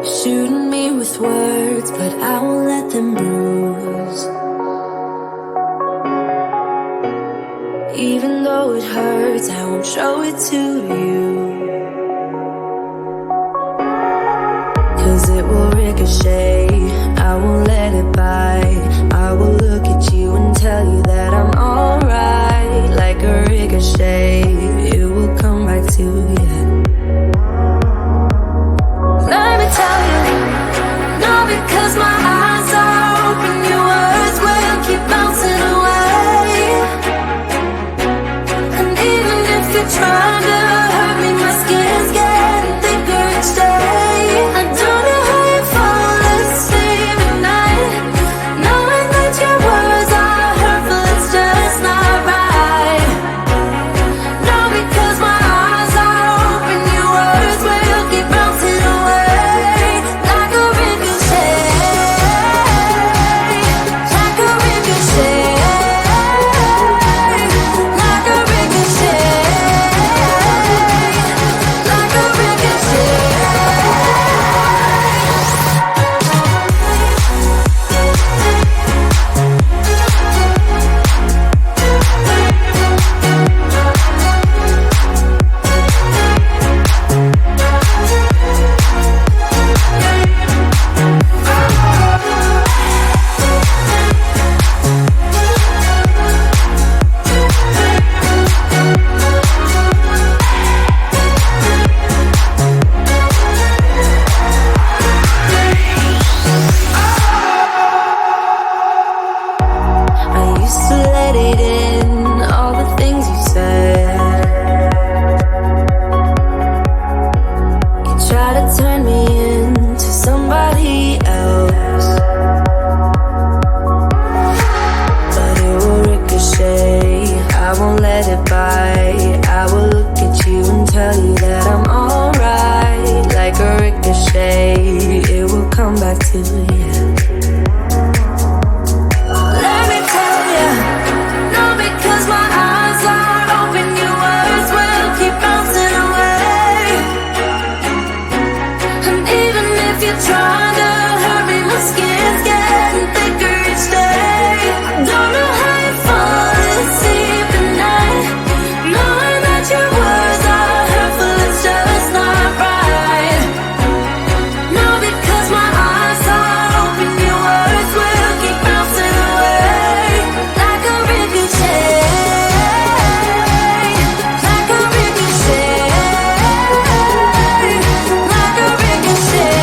Shooting me with words, but I won't let them bruise. Even though it hurts, I won't show it to you. 'Cause it will ricochet, I won't let it bite. I will look at you and tell you that I'm alright. Like a ricochet, it will come back to you. Let me tell you, no, because my eyes are open, your words will keep bouncing away. And even if you're trying to hurt me, my skin's getting thicker each day. I don't know how you fall asleep at night, knowing that your words are hurtful, it's just not right. No, because my eyes are open, your words will keep bouncing away. Like a ricochet, like a ricochet, like a ricochet, like a ricochet. I used to let it in, all the things you said. You try to turn me into somebody else, but it will ricochet, I won't let it bite. I will look at you and tell you that I'm alright. Like a ricochet, it will come back to you. Let me tell you, no, because my eyes are open, your words will keep bouncing away. And even if you're trying to hurt me, my skin's getting thicker each day. I don't know how you fall asleep at night, knowing that your words are hurtful, it's just not right. No, because my eyes are open, your words will keep bouncing away. Like a ricochet, like a ricochet, like a ricochet.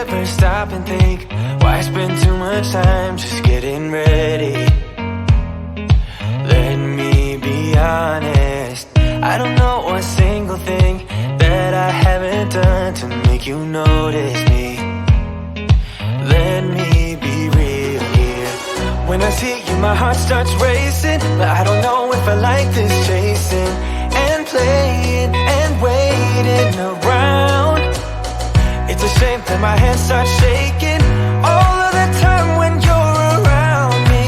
ever stop and think, why spend too much time just getting ready? Let me be honest, I don't know a single thing that I haven't done to make you notice me. Let me be real here. When I see you, my heart starts racing, but I don't know if I like this chasing and playing and waiting around. It's a shame that my hands start shaking all of the time when you're around me.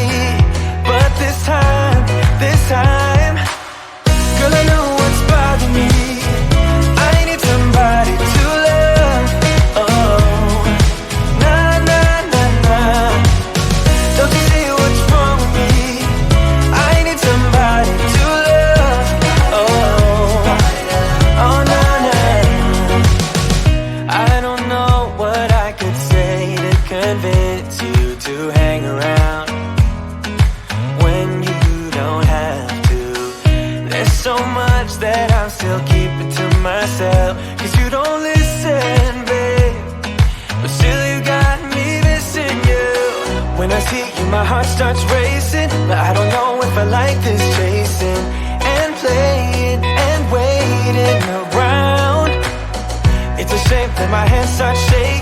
But this time, girl, I know what's bothering me. I need somebody to love. Oh, nah, nah, nah, nah. Don't you see what's wrong with me? I need somebody to love. Oh, oh, nah, nah. I don't know what I could say to convince you to hang around when you don't have to. There's so much that I'm still keeping to myself, 'cause you don't listen, babe. But still you got me missing you. When I see you, my heart starts racing, but I don't know if I like this chasing and playing and waiting around. It's a shame that my hands start shaking